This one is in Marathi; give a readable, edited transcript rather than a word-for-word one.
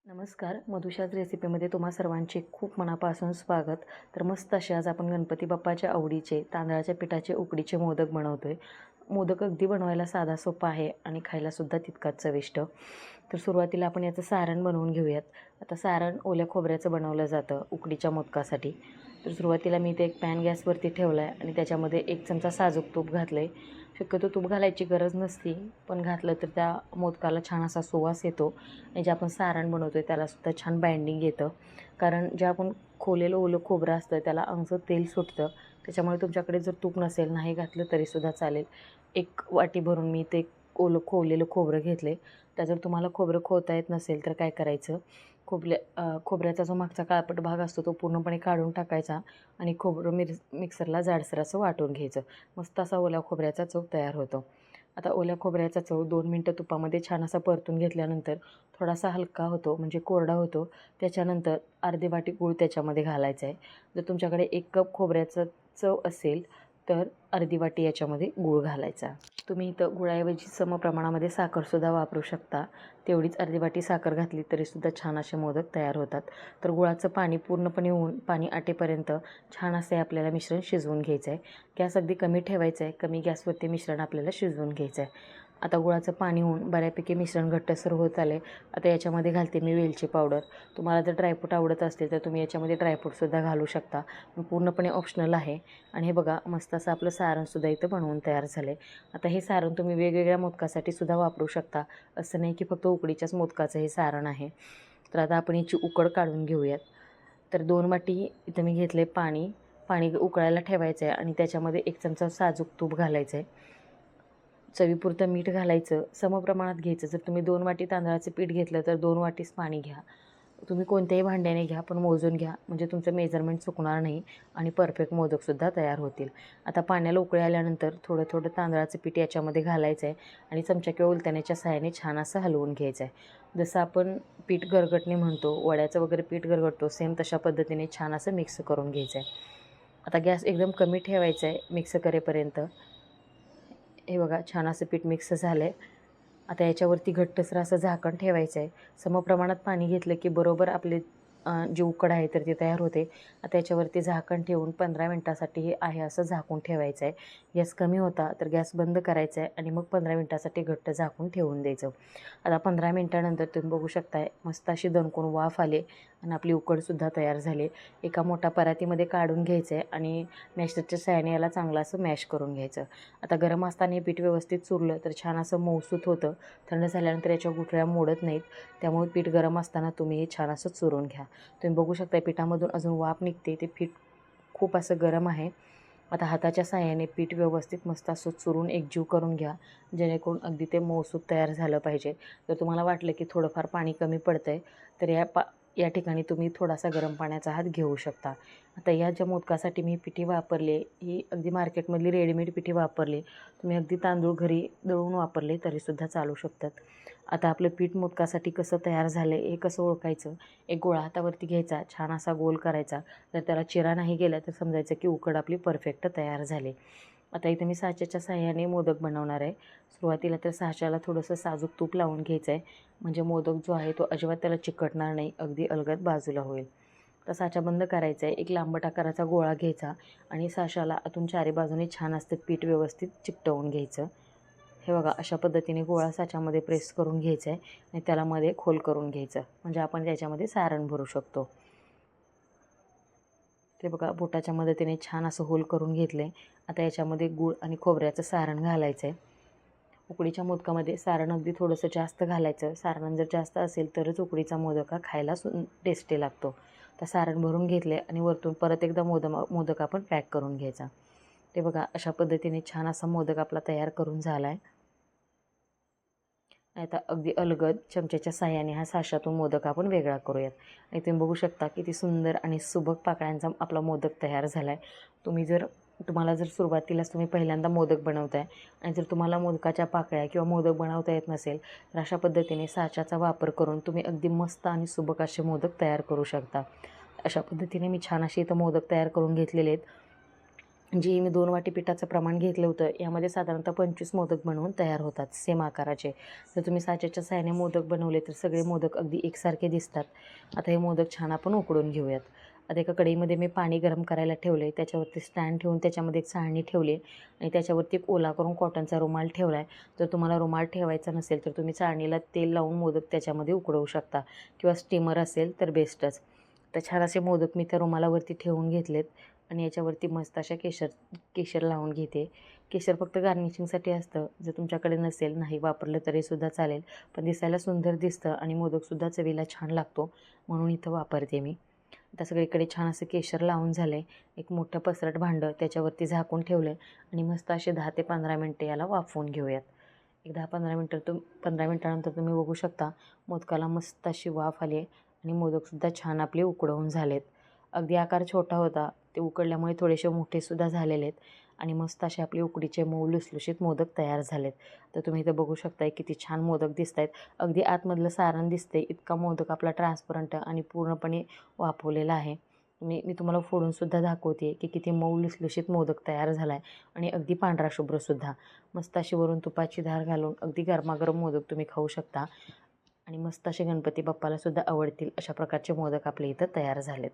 नमस्कार. मधुशाच रेसिपीमध्ये तुम्हा सर्वांचे खूप मनापासून स्वागत. तर मस्त असे आज आपण गणपती बाप्पाच्या आवडीचे तांदळाच्या पिठाचे उकडीचे मोदक बनवतोय. मोदक अगदी बनवायला साधा सोपा आहे आणि खायलासुद्धा तितकाच चविष्ट. तर सुरुवातीला आपण याचं सारण बनवून घेऊयात. आता सारण ओल्या खोबऱ्याचं बनवलं जातं उकडीच्या मोदकासाठी. तर सुरुवातीला मी इथे एक पॅन गॅसवरती ठेवला आहे आणि त्याच्यामध्ये 1 चमचा साजूक तूप घातलं आहे. शक्यतो तूप घालायची गरज नसती, पण घातलं तर त्या मोदकाला छान असा सुवास येतो आणि जे आपण सारण बनवतो आहे त्यालासुद्धा छान बाइंडिंग येतं. कारण जे आपण खोवलेलं ओलं खोबरं असतं त्याला अंगचं तेल सुटतं. त्याच्यामुळे तुमच्याकडे जर तूप नसेल, नाही घातलं तरीसुद्धा चालेल. 1 वाटी भरून मी ते ओलं खोवलेलं खोबरं घेतलं आहे. त्या जर तुम्हाला खोबरं खोवता येत नसेल तर काय करायचं, खोबऱ्याचा जो मागचा काळपट भाग असतो तो पूर्णपणे काढून टाकायचा आणि खोबरं मिक्सरला जाडसर असं वाटून घ्यायचं. मस्त असा ओल्या खोबऱ्याचा चव तयार होतो. आता ओल्या खोबऱ्याचा चव 2 मिनटं तुपामध्ये छान असा परतून घेतल्यानंतर थोडासा हलका होतो म्हणजे कोरडा होतो. त्याच्यानंतर अर्धी वाटी गूळ त्याच्यामध्ये घालायचा आहे. जर तुमच्याकडे 1 कप खोबऱ्याचं चव असेल तर अर्धी वाटी याच्यामध्ये गूळ घालायचा. तुम्ही इथं गुळाऐवजी समप्रमाणामध्ये साखरसुद्धा वापरू शकता. तेवढीच अर्धी वाटी साखर घातली तरीसुद्धा छान असे मोदक तयार होतात. तर गुळाचं पाणी पूर्णपणे होऊन पाणी आटेपर्यंत छान असे आपल्याला मिश्रण शिजवून घ्यायचं आहे. गॅस अगदी कमी ठेवायचं आहे. कमी गॅसवरती मिश्रण आपल्याला शिजवून घ्यायचं आहे. आता गुळाचं पाणी होऊन बऱ्यापैकी मिश्रण घट्टसर होत आले. आता याच्यामध्ये घालते मी वेलची पावडर. तुम्हाला जर ड्रायफ्रूट आवडत असतील तर तुम्ही याच्यामध्ये ड्रायफ्रूटसुद्धा घालू शकता. पूर्णपणे ऑप्शनल आहे. आणि हे बघा मस्त असं आपलं सारणसुद्धा इथं बनवून तयार झालं आहे. आता हे सारण तुम्ही वेगवेगळ्या मोदकासाठी सुद्धा वापरू शकता. असं नाही की फक्त उकडीच्याच मोदकाचं हे सारण आहे. तर आता आपण याची उकड काढून घेऊयात. तर 2 वाटी इथं मी घेतले पाणी. पाणी उकळायला ठेवायचं आहे आणि त्याच्यामध्ये 1 चमचा साजूक तूप घालायचं आहे. चवीपुरतं मीठ घालायचं. समप्रमाणात घ्यायचं. जर तुम्ही 2 वाटी तांदळाचं पीठ घेतलं तर 2 वाटीच पाणी घ्या. तुम्ही कोणत्याही भांड्याने घ्या, पण मोजून घ्या म्हणजे तुमचं मेजरमेंट चुकणार नाही आणि परफेक्ट मोदकसुद्धा तयार होतील. आता पाण्याला उकळी आल्यानंतर थोडं थोडं तांदळाचं पीठ याच्यामध्ये घालायचं आहे आणि चमचा किंवा उलटण्याच्या सहाय्याने छान असं हलवून घ्यायचं आहे. जसं आपण पीठ गरगटणे म्हणतो, वड्याचं वगैरे पीठ गरगटतो, सेम तशा पद्धतीने छान असं मिक्स करून घ्यायचं आहे. आता गॅस एकदम कमी ठेवायचा आहे मिक्स करेपर्यंत. हे बघा छान असं पीठ मिक्स झालं आहे. आता याच्यावरती घट्टसर असं झाकण ठेवायचं आहे. समप्रमाणात पाणी घेतलं की बरोबर आपले जी उकड आहे तर ती तयार होते. आता याच्यावरती झाकण ठेवून 15 मिनिटासाठी हे आहे असं झाकून ठेवायचं आहे. गॅस कमी होता तर गॅस बंद करायचा आहे आणि मग 15 मिनिटासाठी घट्ट झाकून ठेवून द्यायचं. आता 15 मिनिटानंतर तुम्ही बघू शकताय मस्त अशी दणकून वाफ आले आणि आपली उकडसुद्धा तयार झाली. एका मोठ्या परातीमध्ये काढून घ्यायचं आहे आणि मॅशरच्या सहाय्याने याला चांगलं असं मॅश करून घ्यायचं. आता गरम असताना हे पीठ व्यवस्थित चुरलं तर छान असं मऊसूत होतं. थंड झाल्यानंतर याच्या गुठळ्या मोडत नाहीत. त्यामुळे पीठ गरम असताना तुम्ही हे छान असं चुरून घ्या. तुम्ही बघू शकता पिठामधून अजून वाफ निघते. ते पीठ खूप असं गरम आहे. आता हाताच्या सहाय्याने पीठ व्यवस्थित मस्त असं चुरून एकजीव करून घ्या, जेणेकरून अगदी ते मऊसूत तयार झालं पाहिजे. जर तुम्हाला वाटलं की थोडंफार पाणी कमी पडतं आहे तर या ठिकाणी तुम्ही थोडासा गरम पाण्याचा हात घेऊ शकता. आता या ज्या मोदकासाठी मी पिठी वापरली ही अगदी मार्केटमधली रेडीमेड पिठी वापरली. तुम्ही अगदी तांदूळ घरी दळून वापरले तरीसुद्धा चालू शकतात. आता आपलं पीठ मोदकासाठी कसं तयार झालं आहे हे कसं ओळखायचं, एक गोळा हातावरती घ्यायचा, छान असा गोल करायचा. जर त्याला चिरा नाही गेला तर समजायचं की उकड आपली परफेक्ट तयार झाली. आता इथे मी साच्याच्या साहाय्याने मोदक बनवणार आहे. सुरुवातीला तर साच्याला थोडंसं साजूक तूप लावून घ्यायचं आहे म्हणजे मोदक जो आहे तो अजिबात त्याला चिकटणार नाही, अगदी अलगद बाजूला होईल. तर साचा बंद करायचा आहे. एक लांबट आकाराचा गोळा घ्यायचा आणि साच्याला आतून चारी बाजूने छान असतं पीठ व्यवस्थित चिकटवून घ्यायचं. हे बघा अशा पद्धतीने गोळा साच्यामध्ये प्रेस करून घ्यायचा आहे आणि त्याला मध्ये खोल करून घ्यायचं म्हणजे आपण त्याच्यामध्ये सारण भरू शकतो. ते बघा बोटाच्या मदतीने छान असं होल करून घेतलं आहे. आता याच्यामध्ये गूळ आणि खोबऱ्याचं सारण घालायचं आहे. उकडीच्या मोदकामध्ये सारण अगदी थोडंसं जास्त घालायचं. सारण जर जास्त असेल तरच उकडीचा मोदक हा खायला टेस्टी लागतो. तर सारण भरून घेतले आणि वरतून परत एकदा मोदक आपण पॅक करून घ्यायचा. ते बघा अशा पद्धतीने छान असा मोदक आपला तयार करून झाला आहे. आता अगदी अलगद चमच्याच्या साहाय्याने हा साच्यातून मोदक आपण वेगळा करूयात. आणि तुम्ही बघू शकता किती सुंदर आणि सुबक पाकळ्यांचा आपला मोदक तयार झाला आहे. तुम्हाला जर सुरुवातीलाच तुम्ही पहिल्यांदा मोदक बनवताय आणि जर तुम्हाला मोदकाच्या पाकळ्या किंवा मोदक बनवता येत नसेल तर अशा पद्धतीने साच्याचा वापर करून तुम्ही अगदी मस्त आणि सुबक असे मोदक तयार करू शकता. अशा पद्धतीने मी छान असे इथं मोदक तयार करून घेतलेले आहेत. जी मी 2 वाटी पिठाचं प्रमाण घेतलं होतं यामध्ये साधारणतः 25 मोदक बनवून तयार होतात सेम आकाराचे. जर तुम्ही साच्याच्या साहाय्याने मोदक बनवले तर सगळे मोदक अगदी एकसारखे दिसतात. आता हे मोदक छान आपण उकडून घेऊयात. आता एका कढईमध्ये मी पाणी गरम करायला ठेवले, त्याच्यावरती स्टँड ठेवून त्याच्यामध्ये एक चाळणी ठेवली आणि त्याच्यावरती एक ओला करून कॉटनचा रुमाल ठेवला आहे. जर तुम्हाला रुमाल ठेवायचा नसेल तर तुम्ही चाळणीला तेल लावून मोदक त्याच्यामध्ये उकडवू शकता किंवा स्टीमर असेल तर बेस्टच. तर छान असे मोदक मी त्या रुमालावरती ठेवून घेतलेत आणि याच्यावरती मस्त अशा केशर लावून घेते. केशर फक्त गार्निशिंगसाठी असतं. जर तुमच्याकडे नसेल, नाही वापरलं तरीसुद्धा चालेल. पण दिसायला सुंदर दिसतं आणि मोदकसुद्धा चवीला छान लागतो म्हणून इथं वापरते मी. आता सगळीकडे छान असं केशर लावून झालं आहे. एक मोठं पसरट भांडं त्याच्यावरती झाकून ठेवलं आहे आणि मस्त असे 10 ते 15 मिनटं याला वाफवून घेऊयात. एक 10-15 मिनटानंतर तुम्ही बघू शकता मोदकाला मस्त अशी वाफ आली आहे आणि मोदकसुद्धा छान आपले उकडवून झालेत. अगदी आकार छोटा होता, ते उकडल्यामुळे थोडेसे मोठेसुद्धा झालेले आहेत आणि मस्त असे आपले उकडीचे मऊ लुसलुशीत मोदक तयार झालेत. तर तुम्ही इथं बघू शकताय किती छान मोदक दिसत आहेत. अगदी आतमधलं सारण दिसते इतका मोदक आपला ट्रान्सपरंट आणि पूर्णपणे वाफवलेला आहे. मी तुम्हाला फोडूनसुद्धा दाखवते की किती मऊ लुसलुशीत मोदक तयार झाला आहे आणि अगदी पांढरा शुभ्रसुद्धा. मस्त अशी वरून तुपाची धार घालून अगदी गरमागरम मोदक तुम्ही खाऊ शकता आणि मस्त असे गणपती बाप्पालासुद्धा आवडतील अशा प्रकारचे मोदक आपले इथं तयार झालेत.